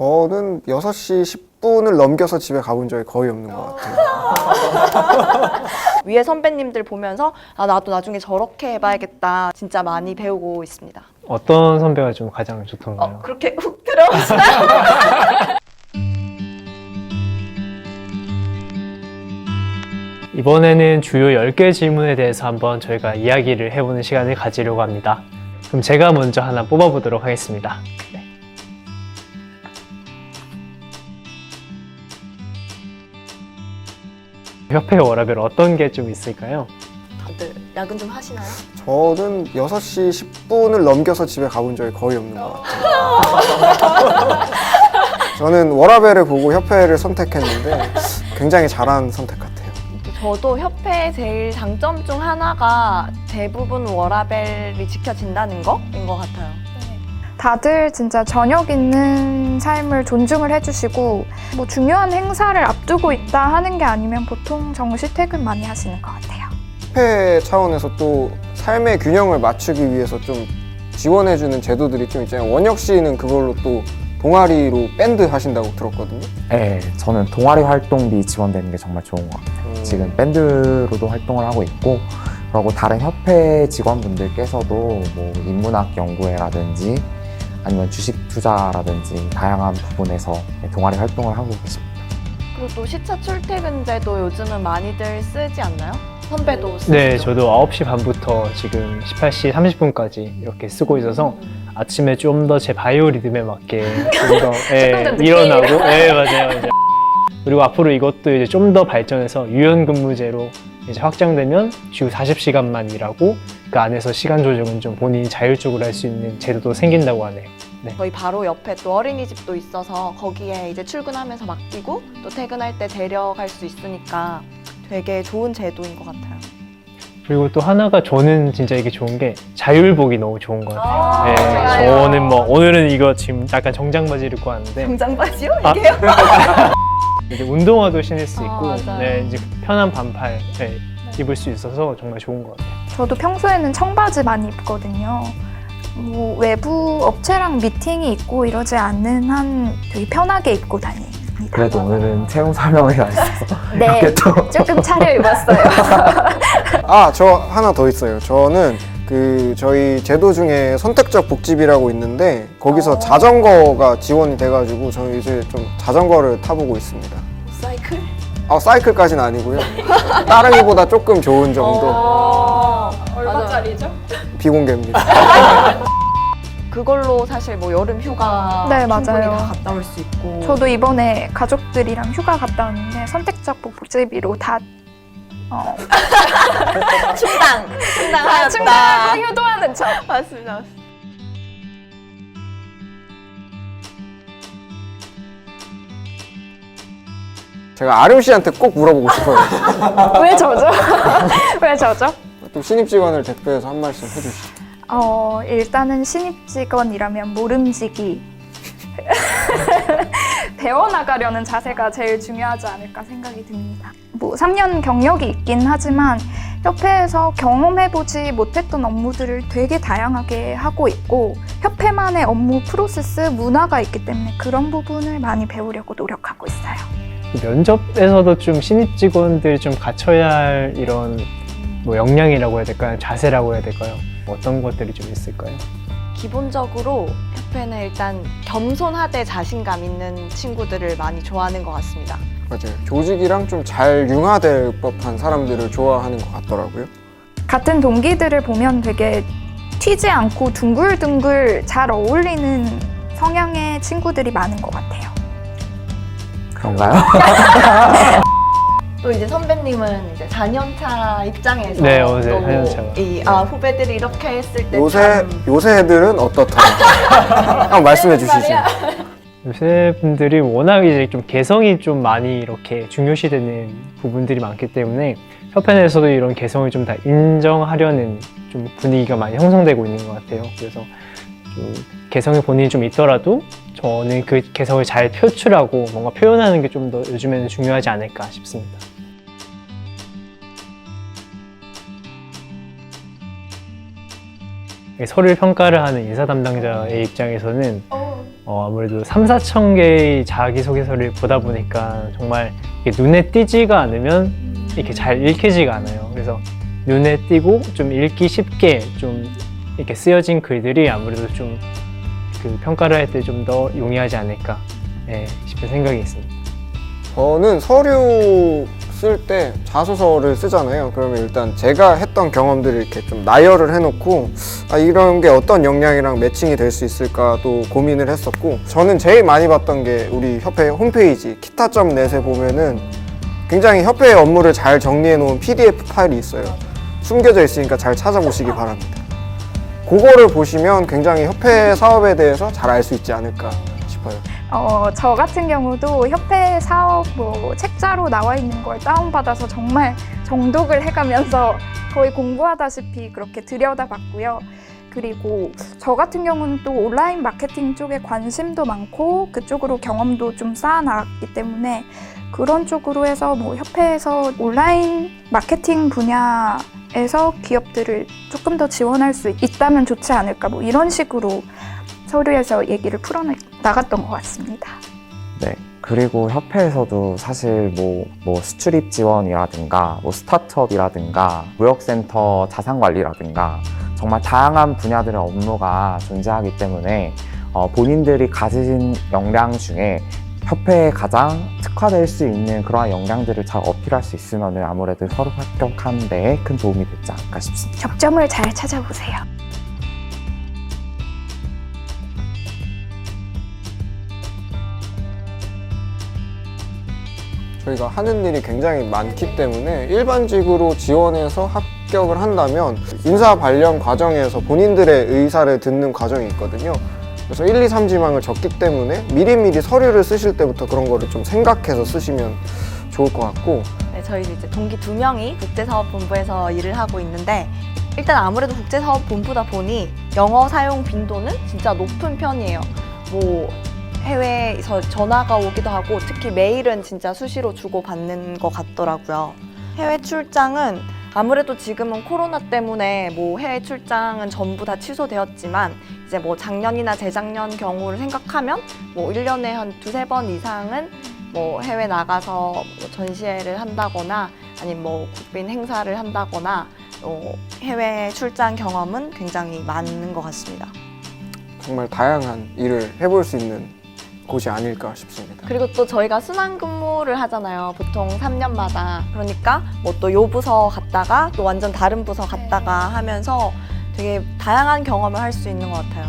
저는 6시 10분을 넘겨서 집에 가본 적이 거의 없는 것 같아요. 위에 선배님들 보면서 나도 나중에 저렇게 해봐야겠다 진짜 많이 배우고 있습니다. 어떤 선배가 좀 가장 좋던가요? 그렇게 훅 들어오시나요? 이번에는 주요 10개 질문에 대해서 한번 저희가 이야기를 해보는 시간을 가지려고 합니다. 그럼 제가 먼저 하나 뽑아보도록 하겠습니다. 네. 협회 워라밸 어떤 게 좀 있을까요? 다들 야근 좀 하시나요? 저는 6시 10분을 넘겨서 집에 가본 적이 거의 없는 것 같아요. 저는 워라밸을 보고 협회를 선택했는데 굉장히 잘한 선택 같아요. 저도 협회의 제일 장점 중 하나가 대부분 워라밸이 지켜진다는 거인 것 같아요. 다들 진짜 저녁 있는 삶을 존중을 해주시고 뭐 중요한 행사를 앞두고 있다 하는 게 아니면 보통 정시 퇴근 많이 하시는 것 같아요. 협회 차원에서 또 삶의 균형을 맞추기 위해서 좀 지원해주는 제도들이 좀 있잖아요. 원혁 씨는 그걸로 또 동아리로 밴드 하신다고 들었거든요. 네, 저는 동아리 활동비 지원되는 게 정말 좋은 것 같아요. 지금 밴드로도 활동을 하고 있고, 그리고 다른 협회 직원분들께서도 뭐 인문학 연구회라든지 아니면 주식 투자라든지 다양한 부분에서 동아리 활동을 하고 계십니다. 그리고 또 시차 출퇴근제도 요즘은 많이들 쓰지 않나요? 선배도 쓰시죠? 네, 저도 9시 반부터 지금 18시 30분까지 이렇게 쓰고 있어서 아침에 좀 더 제 바이오 리듬에 맞게 좀 더 일어나고, 맞아요. 그리고 앞으로 이것도 이제 좀 더 발전해서 유연 근무제로 이제 확장되면 주 40시간만 일하고 그 안에서 시간 조정은 좀 본인이 자율적으로 할 수 있는 제도도 생긴다고 하네요. 네. 저희 바로 옆에 또 어린이집도 있어서 거기에 이제 출근하면서 맡기고 또 퇴근할 때 데려갈 수 있으니까 되게 좋은 제도인 것 같아요. 그리고 또 하나가 저는 진짜 이게 좋은 게 자율복이 너무 좋은 것 같아요. 네, 저는 뭐 오늘은 이거 지금 약간 정장 바지를 입고 왔는데 정장 바지요? 아. 이게요? 이제 운동화도 신을 수 있고 맞아요. 네, 이제 편한 반팔 입을 수 있어서 정말 좋은 것 같아요. 저도 평소에는 청바지 많이 입거든요. 뭐 외부 업체랑 미팅이 있고 이러지 않는 한 되게 편하게 입고 다닙니다. 그래도 오늘은 채용 설명회가 있어서 네, 이렇게 또 조금 차려입었어요. 저 하나 더 있어요. 저는 저희 제도 중에 선택적 복지비라고 있는데 거기서 자전거가 지원이 돼가지고 저는 이제 좀 자전거를 타보고 있습니다. 사이클? 사이클까지는 아니고요. 따릉이보다 조금 좋은 정도. 얼마짜리죠? 비공개입니다. 그걸로 사실 뭐 여름 휴가 네, 충분히 맞아요. 다 갔다 올 수 있고. 저도 이번에 가족들이랑 휴가 갔다 왔는데 선택적 복지비로 다 충당하였다. 충당하고 효도하는 척. 맞습니다. 제가 아름 씨한테 꼭 물어보고 싶어요. 왜 저죠? 왜 저죠? 또 신입 직원을 대표해서 한 말씀 해주시죠. 일단은 신입 직원이라면 모름지기. 배워나가려는 자세가 제일 중요하지 않을까 생각이 듭니다. 뭐 3년 경력이 있긴 하지만 협회에서 경험해보지 못했던 업무들을 되게 다양하게 하고 있고 협회만의 업무 프로세스, 문화가 있기 때문에 그런 부분을 많이 배우려고 노력하고 있어요. 면접에서도 좀 신입 직원들이 좀 갖춰야 할 이런 뭐 역량이라고 해야 될까요? 자세라고 해야 될까요? 어떤 것들이 좀 있을까요? 기본적으로 협회는 일단 겸손하되 자신감 있는 친구들을 많이 좋아하는 것 같습니다. 맞아요. 조직이랑 좀 잘 융화될 법한 사람들을 좋아하는 것 같더라고요. 같은 동기들을 보면 되게 튀지 않고 둥글둥글 잘 어울리는 성향의 친구들이 많은 것 같아요. 그런가요? 또 이제 선배님은 이제 4년차 입장에서 네, 어제 너무 4년차가. 후배들이 이렇게 했을 때 요새 애들은 어떻다? 한번 말씀해 주시죠. 요새 분들이 워낙 이제 좀 개성이 좀 많이 이렇게 중요시되는 부분들이 많기 때문에 협회 내에서도 이런 개성을 좀 다 인정하려는 좀 분위기가 많이 형성되고 있는 것 같아요. 그래서 좀 개성이 본인이 좀 있더라도 저는 그 개성을 잘 표출하고 뭔가 표현하는 게 좀 더 요즘에는 중요하지 않을까 싶습니다. 서류 평가를 하는 인사 담당자의 입장에서는 아무래도 3, 4천 개의 자기소개서를 보다 보니까 정말 이게 눈에 띄지가 않으면 이렇게 잘 읽히지가 않아요. 그래서 눈에 띄고 좀 읽기 쉽게 좀 이렇게 쓰여진 글들이 아무래도 좀 그 평가를 할 때 좀 더 용이하지 않을까 싶은 생각이 있습니다. 저는 서류 쓸 때 자소서를 쓰잖아요. 그러면 일단 제가 했던 경험들을 이렇게 좀 나열을 해놓고 이런 게 어떤 역량이랑 매칭이 될 수 있을까도 고민을 했었고, 저는 제일 많이 봤던 게 우리 협회 홈페이지 kita.net에 보면은 굉장히 협회의 업무를 잘 정리해 놓은 PDF 파일이 있어요. 숨겨져 있으니까 잘 찾아보시기 바랍니다. 그거를 보시면 굉장히 협회 사업에 대해서 잘 알 수 있지 않을까 싶어요. 저 같은 경우도 협회 사업 책자로 나와 있는 걸 다운받아서 정말 정독을 해가면서 거의 공부하다시피 그렇게 들여다봤고요. 그리고 저 같은 경우는 또 온라인 마케팅 쪽에 관심도 많고 그쪽으로 경험도 좀 쌓아나갔기 때문에 그런 쪽으로 해서 협회에서 온라인 마케팅 분야에서 기업들을 조금 더 지원할 수 있다면 좋지 않을까 이런 식으로 서류에서 얘기를 풀어나갔던 것 같습니다. 네. 그리고 협회에서도 사실 수출입 지원이라든가 스타트업이라든가 무역센터 자산관리라든가 정말 다양한 분야들의 업무가 존재하기 때문에 본인들이 가진 역량 중에 협회에 가장 특화될 수 있는 그러한 역량들을 잘 어필할 수 있으면 아무래도 서로 합격하는 데 큰 도움이 되지 않을까 싶습니다. 적점을 잘 찾아보세요. 저희가 하는 일이 굉장히 많기 때문에 일반직으로 지원해서 합격을 한다면 인사 발령 과정에서 본인들의 의사를 듣는 과정이 있거든요. 그래서 1, 2, 3지망을 적기 때문에 미리미리 서류를 쓰실 때부터 그런 거를 좀 생각해서 쓰시면 좋을 것 같고, 네, 저희 이제 동기 2명이 국제사업본부에서 일을 하고 있는데, 일단 아무래도 국제사업본부다 보니 영어 사용 빈도는 진짜 높은 편이에요. 해외에서 전화가 오기도 하고 특히 메일은 진짜 수시로 주고받는 것 같더라고요. 해외 출장은 아무래도 지금은 코로나 때문에 해외 출장은 전부 다 취소되었지만 이제 작년이나 재작년 경우를 생각하면 1년에 한 2-3번 이상은 해외 나가서 전시회를 한다거나 아니면 국빈 행사를 한다거나 해외 출장 경험은 굉장히 많은 것 같습니다. 정말 다양한 일을 해볼 수 있는 곳이 아닐까 싶습니다. 그리고 또 저희가 순환 근무를 하잖아요. 보통 3년마다. 그러니까 또 요 부서 갔다가 또 완전 다른 부서 갔다가 하면서 되게 다양한 경험을 할 수 있는 것 같아요.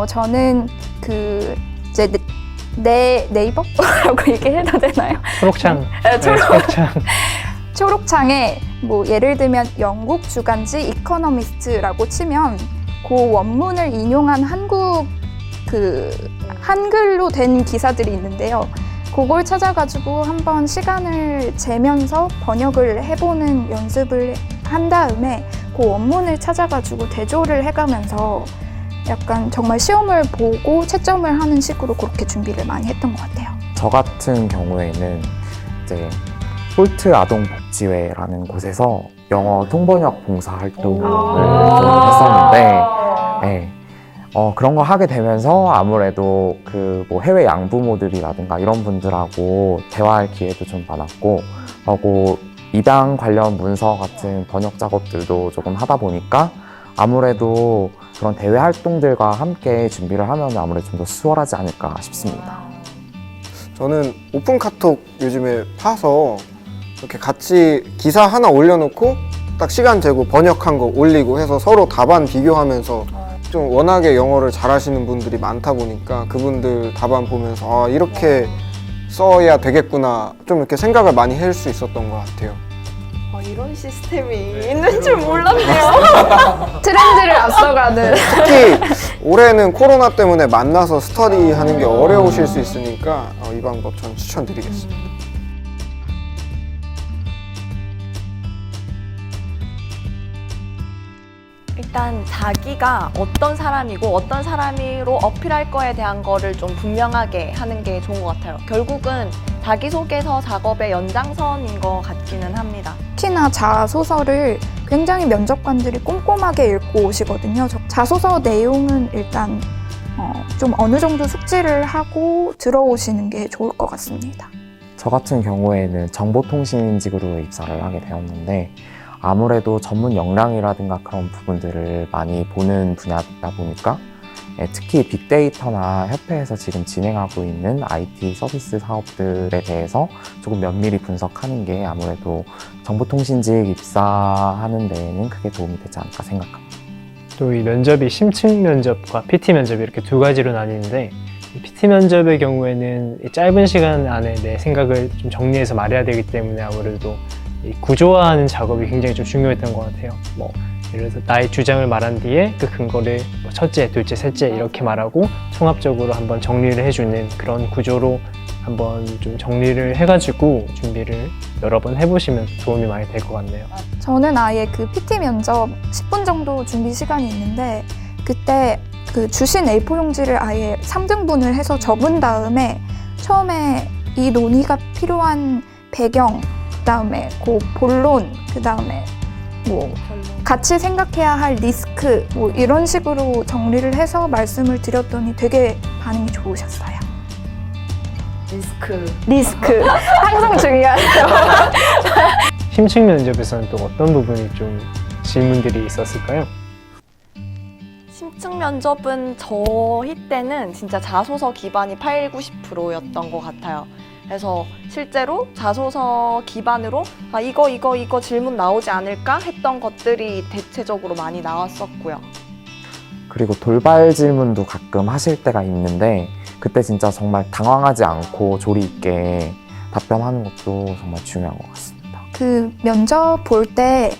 저는 이제 네이버라고 얘기해도 되나요? 초록창. 네, 초록창. 초록창에 예를 들면 영국 주간지 이코노미스트라고 치면 그 원문을 인용한 한글로 된 기사들이 있는데요. 그걸 찾아가지고 한번 시간을 재면서 번역을 해보는 연습을 한 다음에 그 원문을 찾아가지고 대조를 해가면서 약간 정말 시험을 보고 채점을 하는 식으로 그렇게 준비를 많이 했던 것 같아요. 저 같은 경우에는 이제 폴트 아동복지회라는 곳에서 영어 통번역 봉사 활동을 좀 했었는데, 네. 그런 거 하게 되면서 아무래도 해외 양부모들이라든가 이런 분들하고 대화할 기회도 좀 많았고, 하고 입양 관련 문서 같은 번역 작업들도 조금 하다 보니까 아무래도 그런 대외 활동들과 함께 준비를 하면 아무래도 좀 더 수월하지 않을까 싶습니다. 저는 오픈 카톡 요즘에 파서 이렇게 같이 기사 하나 올려놓고 딱 시간 재고 번역한 거 올리고 해서 서로 답안 비교하면서 좀 워낙에 영어를 잘하시는 분들이 많다 보니까 그분들 답안 보면서 이렇게 써야 되겠구나 좀 이렇게 생각을 많이 할 수 있었던 것 같아요. 이런 시스템이 있는 줄 몰랐네요. 트렌드를 앞서가는. 특히 올해는 코로나 때문에 만나서 스터디하는 게 어려우실 수 있으니까 이 방법 전 추천드리겠습니다. 일단 자기가 어떤 사람이고 어떤 사람으로 어필할 거에 대한 거를 좀 분명하게 하는 게 좋은 것 같아요. 결국은 자기소개서 작업의 연장선인 것 같기는 합니다. 특히나 자소서를 굉장히 면접관들이 꼼꼼하게 읽고 오시거든요. 자소서 내용은 일단 좀 어느 정도 숙지를 하고 들어오시는 게 좋을 것 같습니다. 저 같은 경우에는 정보통신직으로 입사를 하게 되었는데 아무래도 전문 역량이라든가 그런 부분들을 많이 보는 분야다 보니까 특히 빅데이터나 협회에서 지금 진행하고 있는 IT 서비스 사업들에 대해서 조금 면밀히 분석하는 게 아무래도 정보통신직 입사하는 데에는 크게 도움이 되지 않을까 생각합니다. 또 이 면접이 심층 면접과 PT 면접 이렇게 두 가지로 나뉘는데 이 PT 면접의 경우에는 이 짧은 시간 안에 내 생각을 좀 정리해서 말해야 되기 때문에 아무래도 이 구조화하는 작업이 굉장히 좀 중요했던 것 같아요. 뭐 예를 들어서 나의 주장을 말한 뒤에 그 근거를 뭐 첫째, 둘째, 셋째 이렇게 말하고 통합적으로 한번 정리를 해주는 그런 구조로 한번 좀 정리를 해가지고 준비를 여러 번 해보시면 도움이 많이 될 것 같네요. 저는 아예 그 PT 면접 10분 정도 준비 시간이 있는데 그때 그 주신 A4 용지를 아예 3등분을 해서 접은 다음에 처음에 이 논의가 필요한 배경, 그다음에 그 본론, 그다음에 뭐 같이 생각해야 할 리스크 뭐 이런 식으로 정리를 해서 말씀을 드렸더니 되게 반응이 좋으셨어요. 리스크 항상 중요하죠. 심층 면접에서는 또 어떤 부분이 좀 질문들이 있었을까요? 심층 면접은 저희 때는 진짜 자소서 기반이 8, 90%였던 것 같아요. 그래서 실제로 자소서 기반으로 이거 질문 나오지 않을까 했던 것들이 대체적으로 많이 나왔었고요. 그리고 돌발 질문도 가끔 하실 때가 있는데 그때 진짜 정말 당황하지 않고 조리 있게 답변하는 것도 정말 중요한 것 같습니다. 그 면접 볼 때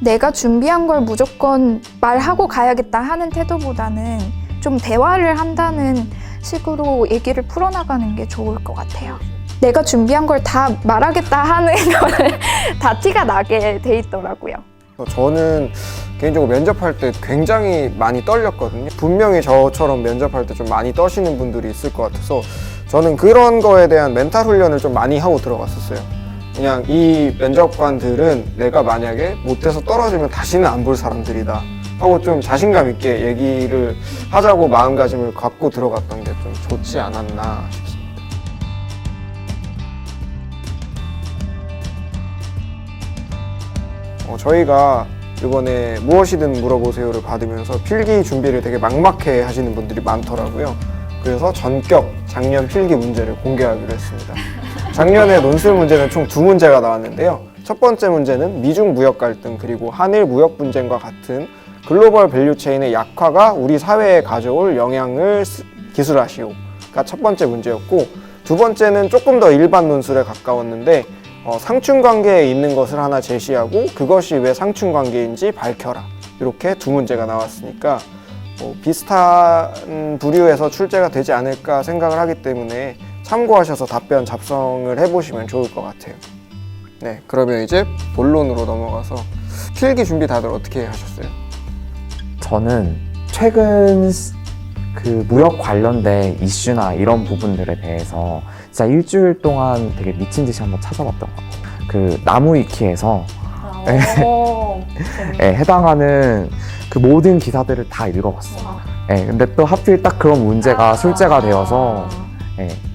내가 준비한 걸 무조건 말하고 가야겠다 하는 태도보다는 좀 대화를 한다는 식으로 얘기를 풀어나가는 게 좋을 것 같아요. 내가 준비한 걸 다 말하겠다 하는 거는 다 티가 나게 돼 있더라고요. 저는 개인적으로 면접할 때 굉장히 많이 떨렸거든요. 분명히 저처럼 면접할 때 좀 많이 떠시는 분들이 있을 것 같아서 저는 그런 거에 대한 멘탈 훈련을 좀 많이 하고 들어갔었어요. 그냥 이 면접관들은 내가 만약에 못해서 떨어지면 다시는 안 볼 사람들이다 하고 좀 자신감 있게 얘기를 하자고 마음가짐을 갖고 들어갔던 게 좀 좋지 않았나 싶습니다. 저희가 이번에 무엇이든 물어보세요를 받으면서 필기 준비를 되게 막막해 하시는 분들이 많더라고요. 그래서 전격 작년 필기 문제를 공개하기로 했습니다. 작년에 논술 문제는 총 2문제가 나왔는데요. 첫 번째 문제는 미중 무역 갈등 그리고 한일 무역 분쟁과 같은 글로벌 밸류 체인의 약화가 우리 사회에 가져올 영향을 기술하시오가 첫 번째 문제였고, 두 번째는 조금 더 일반 논술에 가까웠는데 상충관계에 있는 것을 하나 제시하고 그것이 왜 상충관계인지 밝혀라, 이렇게 2문제가 나왔으니까 비슷한 부류에서 출제가 되지 않을까 생각을 하기 때문에 참고하셔서 답변 작성을 해보시면 좋을 것 같아요. 네, 그러면 이제 본론으로 넘어가서 필기 준비 다들 어떻게 하셨어요? 저는 최근 그 무역 관련된 이슈나 이런 부분들에 대해서 진짜 일주일 동안 되게 미친 듯이 한번 찾아봤던 것 같아요. 그 나무위키에서 해당하는 그 모든 기사들을 다 읽어봤어요. 근데 또 하필 딱 그런 문제가 출제가 되어서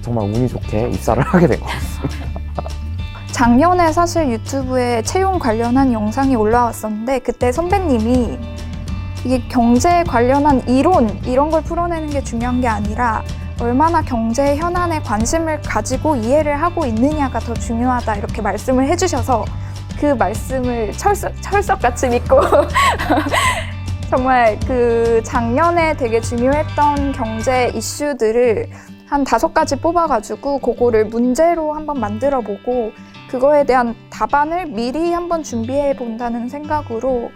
정말 운이 좋게 입사를 하게 된 것 같습니다. 작년에 사실 유튜브에 채용 관련한 영상이 올라왔었는데 그때 선배님이 이게 경제 관련한 이론 이런 걸 풀어내는 게 중요한 게 아니라 얼마나 경제 현안에 관심을 가지고 이해를 하고 있느냐가 더 중요하다 이렇게 말씀을 해주셔서 그 말씀을 철석같이 믿고 정말 그 작년에 되게 중요했던 경제 이슈들을 한 5가지 뽑아가지고 그거를 문제로 한번 만들어보고 그거에 대한 답안을 미리 한번 준비해 본다는 생각으로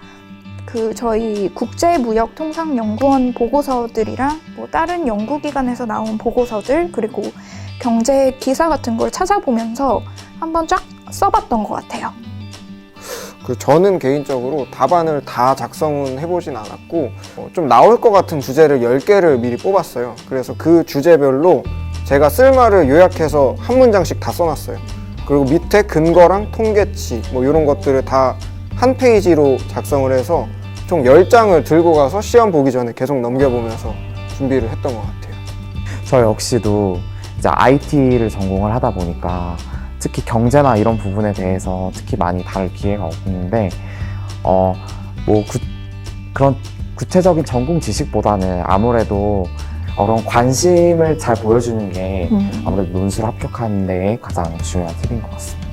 그 저희 국제무역통상연구원 보고서들이랑 뭐 다른 연구기관에서 나온 보고서들 그리고 경제 기사 같은 걸 찾아보면서 한번 쫙 써봤던 것 같아요. 저는 개인적으로 답안을 다 작성은 해보진 않았고 좀 나올 것 같은 주제를 10개를 미리 뽑았어요. 그래서 그 주제별로 제가 쓸 말을 요약해서 한 문장씩 다 써놨어요. 그리고 밑에 근거랑 통계치 뭐 이런 것들을 다 한 페이지로 작성을 해서 총 10장을 들고 가서 시험 보기 전에 계속 넘겨보면서 준비를 했던 것 같아요. 저 역시도 이제 IT를 전공을 하다 보니까 특히 경제나 이런 부분에 대해서 특히 많이 다룰 기회가 없는데 그런 구체적인 전공 지식보다는 아무래도 그런 관심을 잘 보여주는 게 아무래도 논술 합격하는 데 가장 중요한 팁인 것 같습니다.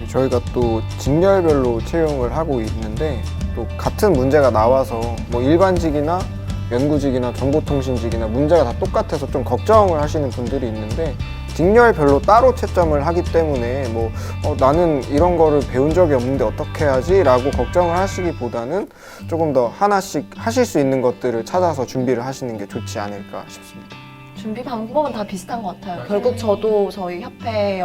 저희가 또 직렬별로 채용을 하고 있는데 또 같은 문제가 나와서 뭐 일반직이나 연구직이나 정보통신직이나 문제가 다 똑같아서 좀 걱정을 하시는 분들이 있는데 직렬별로 따로 채점을 하기 때문에 나는 이런 거를 배운 적이 없는데 어떻게 하지? 라고 걱정을 하시기보다는 조금 더 하나씩 하실 수 있는 것들을 찾아서 준비를 하시는 게 좋지 않을까 싶습니다. 준비 방법은 다 비슷한 것 같아요. 결국 저도 저희 협회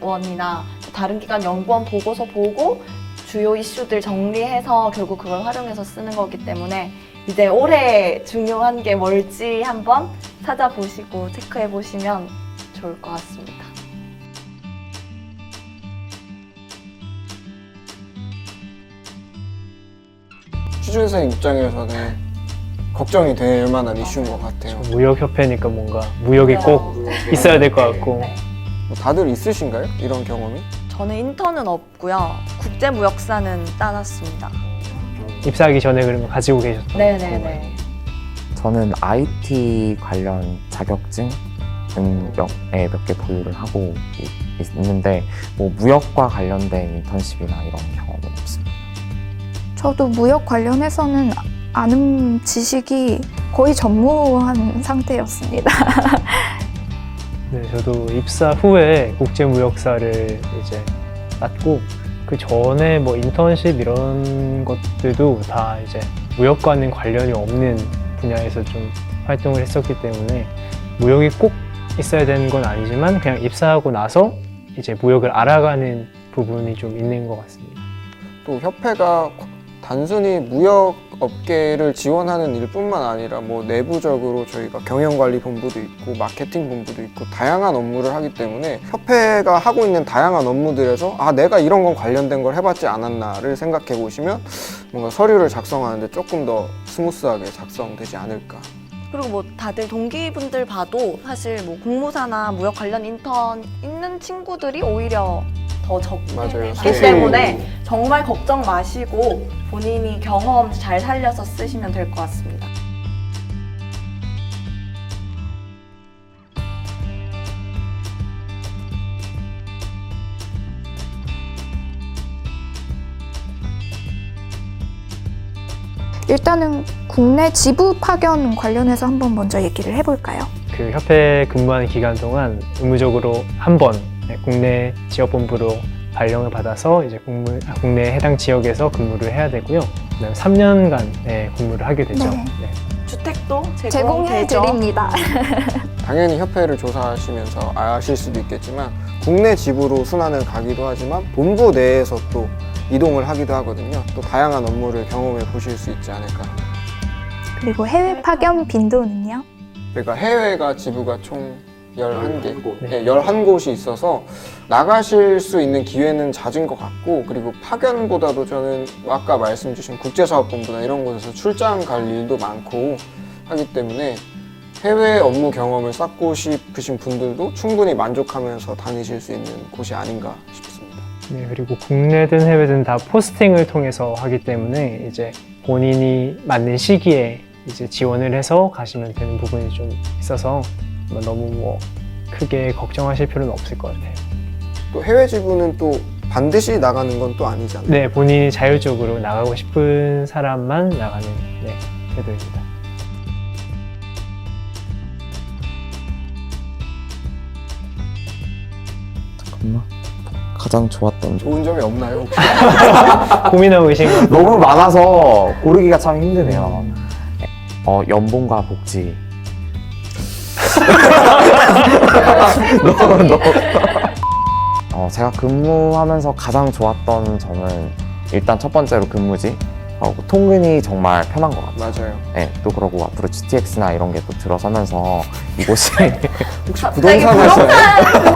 연구원이나 다른 기관 연구원 보고서 보고 주요 이슈들 정리해서 결국 그걸 활용해서 쓰는 거기 때문에 이제 올해 중요한 게 뭘지 한번 찾아보시고 체크해 보시면 좋을 것 같습니다. 취준생 입장에서는 걱정이 될 만한 이슈인 것 같아요. 무역협회니까 뭔가 무역이 꼭 있어야 될 것 같고. 뭐 다들 있으신가요? 이런 경험이? 저는 인턴은 없고요. 국제무역사는 따놨습니다. 입사하기 전에 그러면 가지고 계셨던 네네네. 저는 IT 관련 자격증은 몇 개 보유를 하고 있는데 무역과 관련된 인턴십이나 이런 경험은 없습니다. 저도 무역 관련해서는 아는 지식이 거의 전무한 상태였습니다. 네, 저도 입사 후에 국제무역사를 이제 땄고 그 전에 인턴십 이런 것들도 다 이제 무역과는 관련이 없는 분야에서 좀 활동을 했었기 때문에 무역이 꼭 있어야 되는 건 아니지만 그냥 입사하고 나서 이제 무역을 알아가는 부분이 좀 있는 것 같습니다. 또 협회가 단순히 무역 업계를 지원하는 일뿐만 아니라 내부적으로 저희가 경영관리본부도 있고 마케팅본부도 있고 다양한 업무를 하기 때문에 협회가 하고 있는 다양한 업무들에서 내가 이런 건 관련된 걸 해봤지 않았나를 생각해 보시면 뭔가 서류를 작성하는데 조금 더 스무스하게 작성되지 않을까. 그리고 다들 동기분들 봐도 사실 공무사나 무역 관련 인턴 있는 친구들이 오히려 더 적기 맞아요. 때문에 정말 걱정 마시고 본인이 경험 잘 살려서 쓰시면 될 것 같습니다. 일단은 국내 지부 파견 관련해서 한번 먼저 얘기를 해볼까요? 그 협회 근무하는 기간 동안 의무적으로 한 번 국내 지역본부로 발령을 받아서 이제 국내 해당 지역에서 근무를 해야 되고요. 그다음에 3년간 근무를 하게 되죠. 네. 네. 주택도 제공해 제공되죠. 드립니다. 당연히 협회를 조사하시면서 아실 수도 있겠지만 국내 지부로 순환을 가기도 하지만 본부 내에서 또 이동을 하기도 하거든요. 또 다양한 업무를 경험해 보실 수 있지 않을까. 그리고 해외 파견 빈도는요? 그러니까 해외가 지부가 총 11개, 11곳이 있어서 나가실 수 있는 기회는 잦은 것 같고, 그리고 파견보다도 저는 아까 말씀 주신 국제사업본부나 이런 곳에서 출장 갈 일도 많고 하기 때문에 해외 업무 경험을 쌓고 싶으신 분들도 충분히 만족하면서 다니실 수 있는 곳이 아닌가 싶습니다. 네, 그리고 국내든 해외든 다 포스팅을 통해서 하기 때문에 이제 본인이 맞는 시기에 이제 지원을 해서 가시면 되는 부분이 좀 있어서 너무 크게 걱정하실 필요는 없을 것 같아요. 또 해외 지부는 또 반드시 나가는 건 또 아니잖아요. 네, 본인이 자율적으로 나가고 싶은 사람만 나가는 제도입니다. 잠깐만. 가장 좋았던 좋은 점이 없나요, 혹시? 고민하고 계신 거 너무 많아서 고르기가 참 힘드네요. 연봉과 복지. 제가 근무하면서 가장 좋았던 점은 일단 첫 번째로 근무지, 통근이 정말 편한 것 같아요. 맞아요. 네, 또 그러고 앞으로 GTX나 이런 게 또 들어서면서 이곳이 혹시 부동산 하시나요?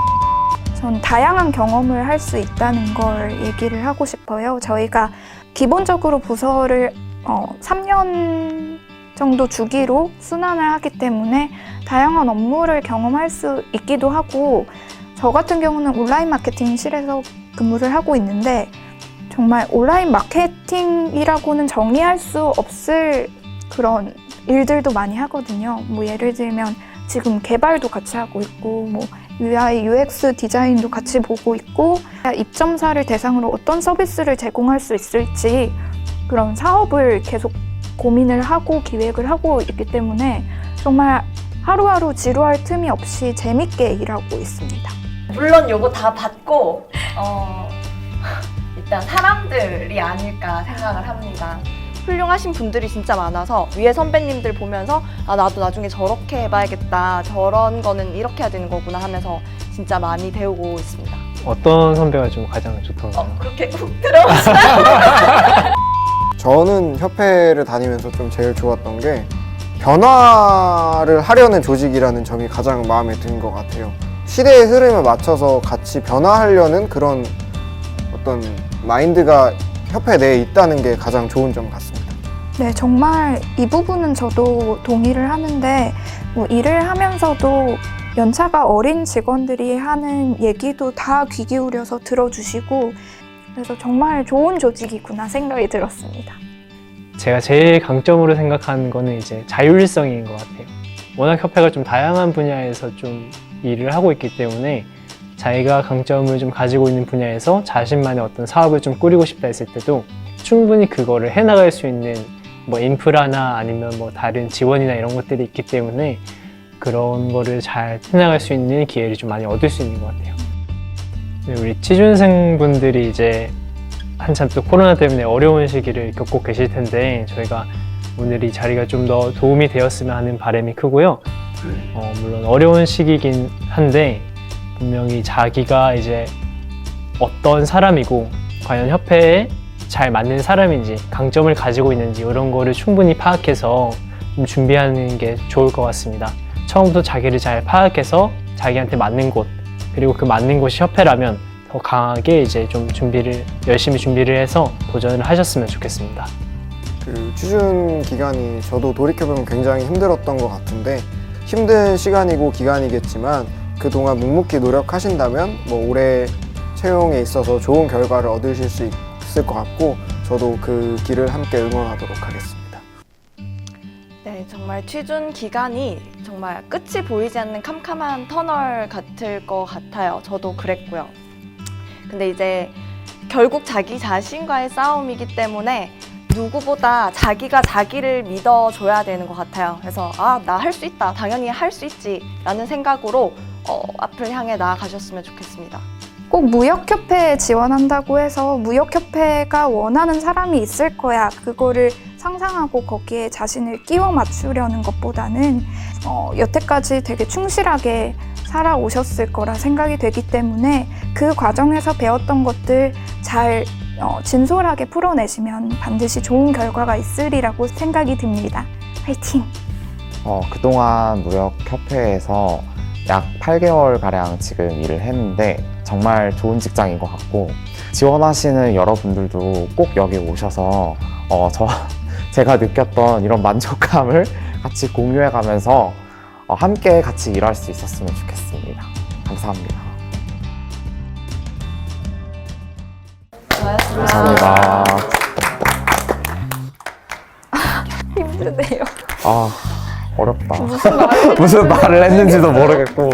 전 다양한 경험을 할 수 있다는 걸 얘기를 하고 싶어요. 저희가 기본적으로 부서를 3년 정도 주기로 순환을 하기 때문에 다양한 업무를 경험할 수 있기도 하고, 저 같은 경우는 온라인 마케팅실에서 근무를 하고 있는데 정말 온라인 마케팅이라고는 정의할 수 없을 그런 일들도 많이 하거든요. 뭐 예를 들면 지금 개발도 같이 하고 있고, 뭐 UI, UX 디자인도 같이 보고 있고, 입점사를 대상으로 어떤 서비스를 제공할 수 있을지 그런 사업을 계속 고민을 하고 기획을 하고 있기 때문에 정말 하루하루 지루할 틈이 없이 재밌게 일하고 있습니다. 물론 요거 다 받고 일단 사람들이 아닐까 생각을 합니다. 훌륭하신 분들이 진짜 많아서 위에 선배님들 보면서 아, 나도 나중에 저렇게 해봐야겠다, 저런 거는 이렇게 해야 되는 거구나 하면서 진짜 많이 배우고 있습니다. 어떤 선배가 좀 가장 좋던가요? 그렇게 훅 들어오시나? 저는 협회를 다니면서 좀 제일 좋았던 게 변화를 하려는 조직이라는 점이 가장 마음에 든 것 같아요. 시대의 흐름에 맞춰서 같이 변화하려는 그런 어떤 마인드가 협회 내에 있다는 게 가장 좋은 점 같습니다. 네, 정말 이 부분은 저도 동의를 하는데, 뭐 일을 하면서도 연차가 어린 직원들이 하는 얘기도 다 귀 기울여서 들어주시고, 그래서 정말 좋은 조직이구나 생각이 들었습니다. 제가 제일 강점으로 생각하는 거는 이제 자율성인 것 같아요. 워낙 협회가 좀 다양한 분야에서 좀 일을 하고 있기 때문에 자기가 강점을 좀 가지고 있는 분야에서 자신만의 어떤 사업을 좀 꾸리고 싶다 했을 때도 충분히 그거를 해나갈 수 있는 뭐 인프라나 아니면 뭐 다른 지원이나 이런 것들이 있기 때문에 그런 거를 잘 해나갈 수 있는 기회를 좀 많이 얻을 수 있는 것 같아요. 우리 취준생 분들이 이제 한참 또 코로나 때문에 어려운 시기를 겪고 계실 텐데 저희가 오늘 이 자리가 좀 더 도움이 되었으면 하는 바람이 크고요. 물론 어려운 시기긴 한데 분명히 자기가 이제 어떤 사람이고 과연 협회에 잘 맞는 사람인지 강점을 가지고 있는지 이런 거를 충분히 파악해서 좀 준비하는 게 좋을 것 같습니다. 처음부터 자기를 잘 파악해서 자기한테 맞는 곳, 그리고 그 맞는 곳이 협회라면 더 강하게 이제 좀 열심히 준비를 해서 도전을 하셨으면 좋겠습니다. 그 취준 기간이 저도 돌이켜보면 굉장히 힘들었던 것 같은데, 힘든 시간이고 기간이겠지만 그동안 묵묵히 노력하신다면 뭐 올해 채용에 있어서 좋은 결과를 얻으실 수 있을 것 같고, 저도 그 길을 함께 응원하도록 하겠습니다. 네, 정말 취준 기간이 정말 끝이 보이지 않는 캄캄한 터널 같을 것 같아요. 저도 그랬고요. 근데 이제 결국 자기 자신과의 싸움이기 때문에 누구보다 자기가 자기를 믿어줘야 되는 것 같아요. 그래서 나 할 수 있다, 당연히 할 수 있지 라는 생각으로 앞을 향해 나아가셨으면 좋겠습니다. 꼭 무역협회에 지원한다고 해서 무역협회가 원하는 사람이 있을 거야, 그거를 상상하고 거기에 자신을 끼워 맞추려는 것보다는 여태까지 되게 충실하게 살아오셨을 거라 생각이 되기 때문에 그 과정에서 배웠던 것들 잘 진솔하게 풀어내시면 반드시 좋은 결과가 있으리라고 생각이 듭니다. 화이팅! 그동안 무역협회에서 약 8개월가량 지금 일을 했는데 정말 좋은 직장인 것 같고, 지원하시는 여러분들도 꼭 여기 오셔서 제가 느꼈던 이런 만족감을 같이 공유해가면서 함께 같이 일할 수 있었으면 좋겠습니다. 감사합니다. 감사합니다. 힘드네요. 어렵다. 무슨 말을 했는지도 모르겠고.